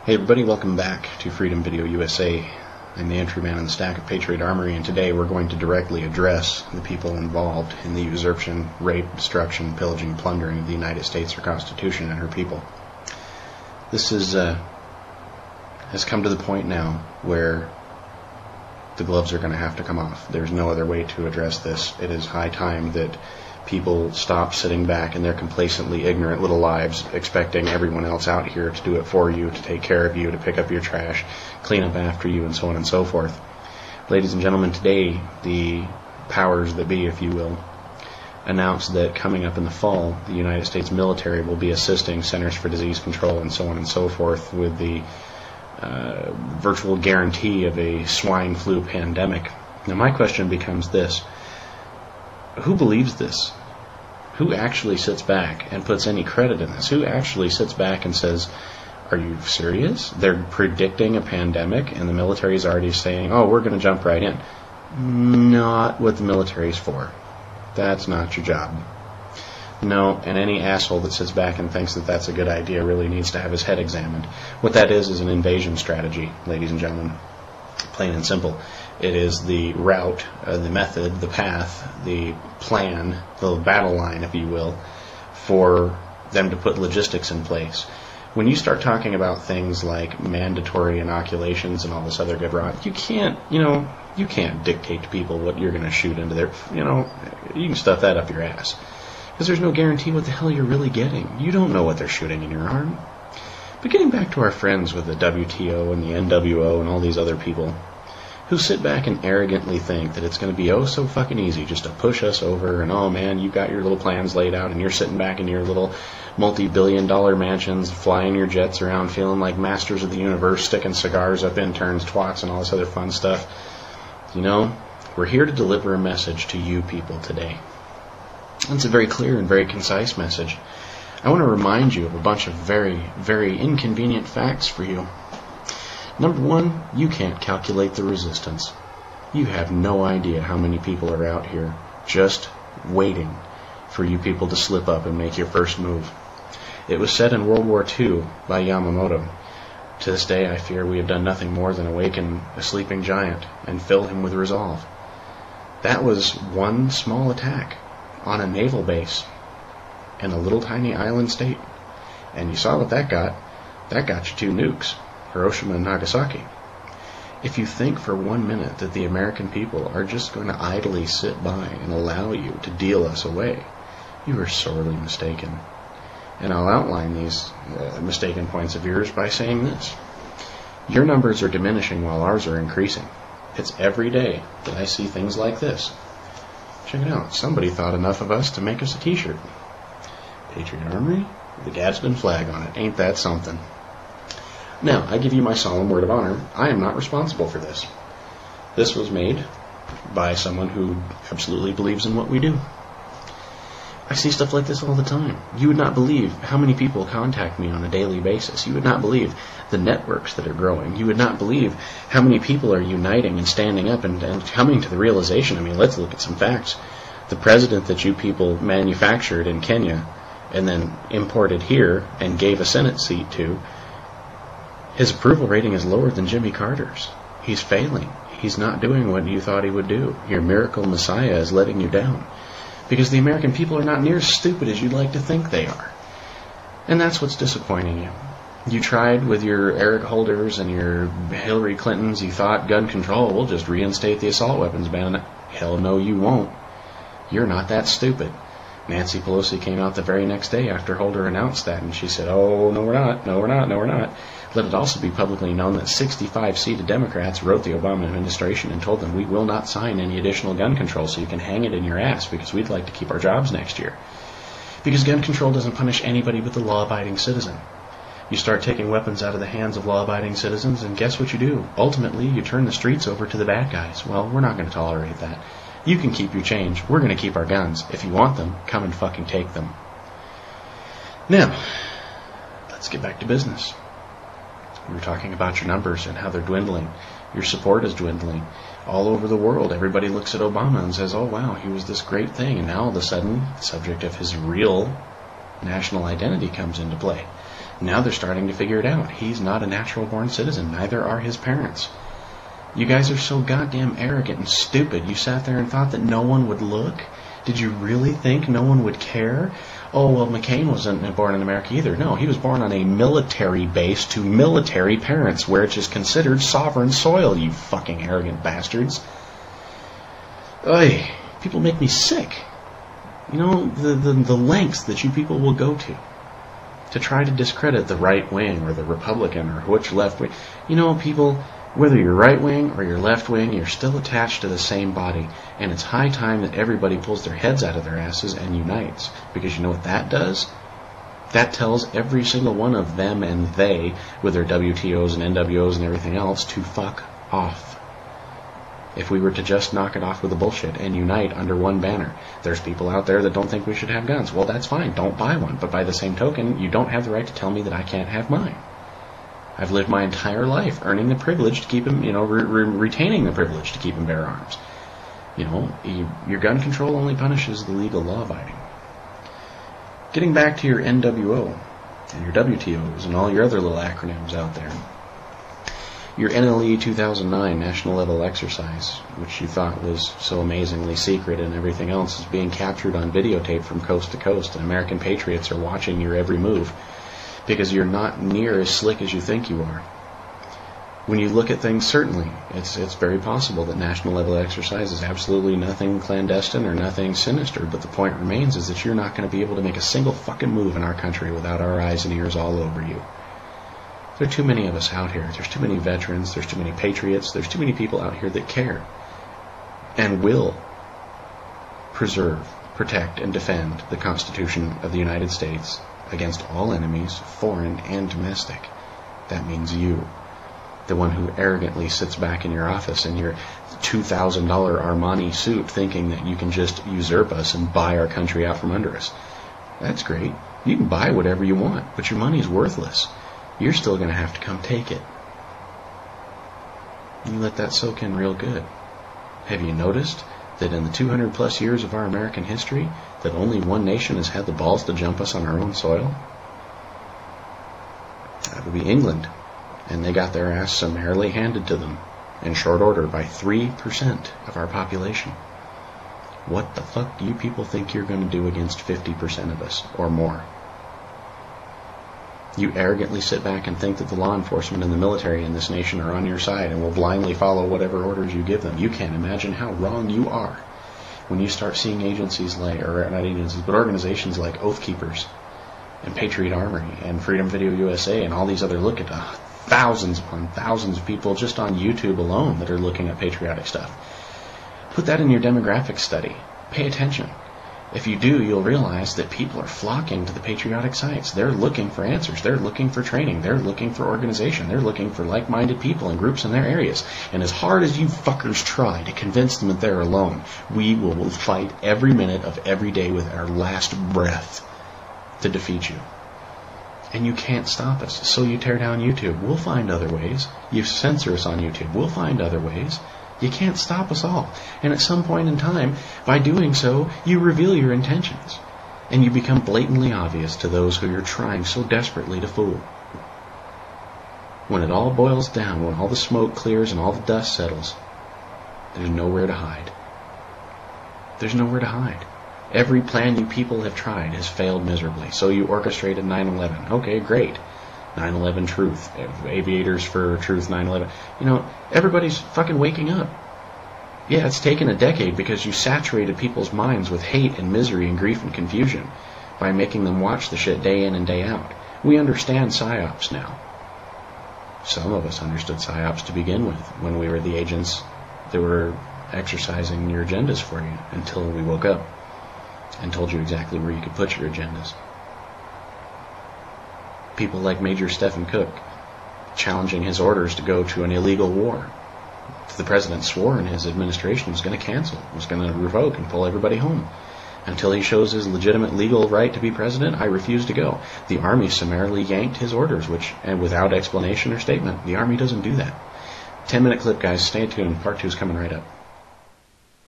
Hey everybody, welcome back to Freedom Video USA. I'm the entry man in the stack of Patriot Armory, and today we're going to directly address the people involved in the usurpation, rape, destruction, pillaging, plundering of the United States, her Constitution, and her people. This has come to the point now where the gloves are going to have to come off. There's no other way to address this. It is high time that people stop sitting back in their complacently ignorant little lives expecting everyone else out here to do it for you, to take care of you, to pick up your trash, clean up after you, and so on and so forth. Ladies and gentlemen, today the powers that be, if you will, announced that coming up in the fall, the United States military will be assisting Centers for Disease Control and so on and so forth with the virtual guarantee of a swine flu pandemic. Now my question becomes this: who believes this? Who actually sits back and puts any credit in this? Who actually sits back and says, are you serious? They're predicting a pandemic and the military is already saying, oh, we're going to jump right in. Not what the military is for. That's not your job. No, and any asshole that sits back and thinks that that's a good idea really needs to have his head examined. What that is an invasion strategy, ladies and gentlemen. Plain and simple. It is the route, the method, the path, the plan, the battle line, if you will, for them to put logistics in place. When you start talking about things like mandatory inoculations and all this other good rot, you can't dictate to people what you're going to shoot into their, you can stuff that up your ass. Because there's no guarantee what the hell you're really getting. You don't know what they're shooting in your arm. But getting back to our friends with the WTO and the NWO and all these other people who sit back and arrogantly think that it's going to be oh so fucking easy just to push us over, and oh man, you've got your little plans laid out and you're sitting back in your little multi-billion-dollar mansions flying your jets around feeling like masters of the universe, sticking cigars up interns, twats, and all this other fun stuff. We're here to deliver a message to you people today. It's a very clear and very concise message. I want to remind you of a bunch of very, very inconvenient facts for you. Number one, you can't calculate the resistance. You have no idea how many people are out here just waiting for you people to slip up and make your first move. It was said in World War II by Yamamoto, to this day I fear we have done nothing more than awaken a sleeping giant and fill him with resolve. That was one small attack on a naval base in a little tiny island state. And you saw what that got. That got you 2 nukes, Hiroshima and Nagasaki. If you think for 1 minute that the American people are just going to idly sit by and allow you to deal us away, you are sorely mistaken. And I'll outline these mistaken points of yours by saying this. Your numbers are diminishing while ours are increasing. It's every day that I see things like this. Check it out. Somebody thought enough of us to make us a t-shirt. Patriot Armory with a Gadsden flag on it. Ain't that something? Now, I give you my solemn word of honor, I am not responsible for this. This was made by someone who absolutely believes in what we do. I see stuff like this all the time. You would not believe how many people contact me on a daily basis. You would not believe the networks that are growing. You would not believe how many people are uniting and standing up and coming to the realization. I mean, let's look at some facts. The president that you people manufactured in Kenya and then imported here and gave a Senate seat to, his approval rating is lower than Jimmy Carter's. He's failing. He's not doing what you thought he would do. Your miracle messiah is letting you down. Because the American people are not near as stupid as you'd like to think they are. And that's what's disappointing you. You tried with your Eric Holders and your Hillary Clintons. You thought gun control will just reinstate the assault weapons ban. Hell no, you won't. You're not that stupid. Nancy Pelosi came out the very next day after Holder announced that, and she said, oh, no, we're not, no, we're not, no, we're not. Let it also be publicly known that 65 seated Democrats wrote the Obama administration and told them we will not sign any additional gun control, so you can hang it in your ass because we'd like to keep our jobs next year. Because gun control doesn't punish anybody but the law-abiding citizen. You start taking weapons out of the hands of law-abiding citizens, and guess what you do? Ultimately, you turn the streets over to the bad guys. Well, we're not going to tolerate that. You can keep your change. We're going to keep our guns. If you want them, come and fucking take them. Now, let's get back to business. We were talking about your numbers and how they're dwindling. Your support is dwindling. All over the world, everybody looks at Obama and says, oh wow, he was this great thing. And now all of a sudden, the subject of his real national identity comes into play. Now they're starting to figure it out. He's not a natural-born citizen. Neither are his parents. You guys are so goddamn arrogant and stupid. You sat there and thought that no one would look? Did you really think no one would care? Oh, well, McCain wasn't born in America either. No, he was born on a military base to military parents, where it's just considered sovereign soil, you fucking arrogant bastards. Oy, people make me sick. You know, the lengths that you people will go to try to discredit the right wing or the Republican or which left wing. You know, people, whether you're right wing or you're left wing, you're still attached to the same body, and it's high time that everybody pulls their heads out of their asses and unites. Because you know what that does? That tells every single one of them and they, with their WTOs and NWOs and everything else, to fuck off. If we were to just knock it off with the bullshit and unite under one banner. There's people out there that don't think we should have guns. Well, that's fine. Don't buy one. But by the same token, you don't have the right to tell me that I can't have mine. I've lived my entire life earning the privilege to keep him, retaining the privilege to keep and bear arms. You know, your gun control only punishes the legal law-abiding. Getting back to your NWO and your WTOs and all your other little acronyms out there. Your NLE 2009 National Level Exercise, which you thought was so amazingly secret and everything else, is being captured on videotape from coast to coast, and American patriots are watching your every move because you're not near as slick as you think you are. When you look at things, certainly, it's very possible that national level exercise is absolutely nothing clandestine or nothing sinister, but the point remains is that you're not going to be able to make a single fucking move in our country without our eyes and ears all over you. There are too many of us out here. There's too many veterans. There's too many patriots. There's too many people out here that care and will preserve, protect, and defend the Constitution of the United States against all enemies, foreign and domestic. That means you, the one who arrogantly sits back in your office in your $2,000 Armani suit thinking that you can just usurp us and buy our country out from under us. That's great. You can buy whatever you want, but your money's worthless. You're still going to have to come take it. You let that soak in real good. Have you noticed that in the 200 plus years of our American history, that only one nation has had the balls to jump us on our own soil? That would be England. And they got their ass summarily handed to them in short order by 3% of our population. What the fuck do you people think you're going to do against 50% of us or more? You arrogantly sit back and think that the law enforcement and the military in this nation are on your side and will blindly follow whatever orders you give them. You can't imagine how wrong you are when you start seeing agencies like, or not agencies, but organizations like Oath Keepers and Patriot Armory and Freedom Video USA and all these other look at thousands upon thousands of people just on YouTube alone that are looking at patriotic stuff. Put that in your demographic study. Pay attention. If you do, you'll realize that people are flocking to the patriotic sites. They're looking for answers. They're looking for training. They're looking for organization. They're looking for like-minded people and groups in their areas. And as hard as you fuckers try to convince them that they're alone, we will fight every minute of every day with our last breath to defeat you. And you can't stop us. So you tear down YouTube. We'll find other ways. You censor us on YouTube. We'll find other ways. You can't stop us all. And at some point in time, by doing so, you reveal your intentions. And you become blatantly obvious to those who you're trying so desperately to fool. When it all boils down, when all the smoke clears and all the dust settles, there's nowhere to hide. There's nowhere to hide. Every plan you people have tried has failed miserably. So you orchestrated 9/11. Okay, great. 9/11 Truth, Aviators for Truth 9/11. You know, everybody's fucking waking up. Yeah, it's taken a decade because you saturated people's minds with hate and misery and grief and confusion by making them watch the shit day in and day out. We understand PSYOPs now. Some of us understood PSYOPs to begin with when we were the agents that were exercising your agendas for you until we woke up and told you exactly where you could put your agendas. People like Major Stephen Cook challenging his orders to go to an illegal war. The president swore in his administration was going to cancel, was going to revoke and pull everybody home. Until he shows his legitimate legal right to be president, I refuse to go. The Army summarily yanked his orders, and without explanation or statement. The Army doesn't do that. 10-minute clip, guys. Stay tuned. Part 2 is coming right up.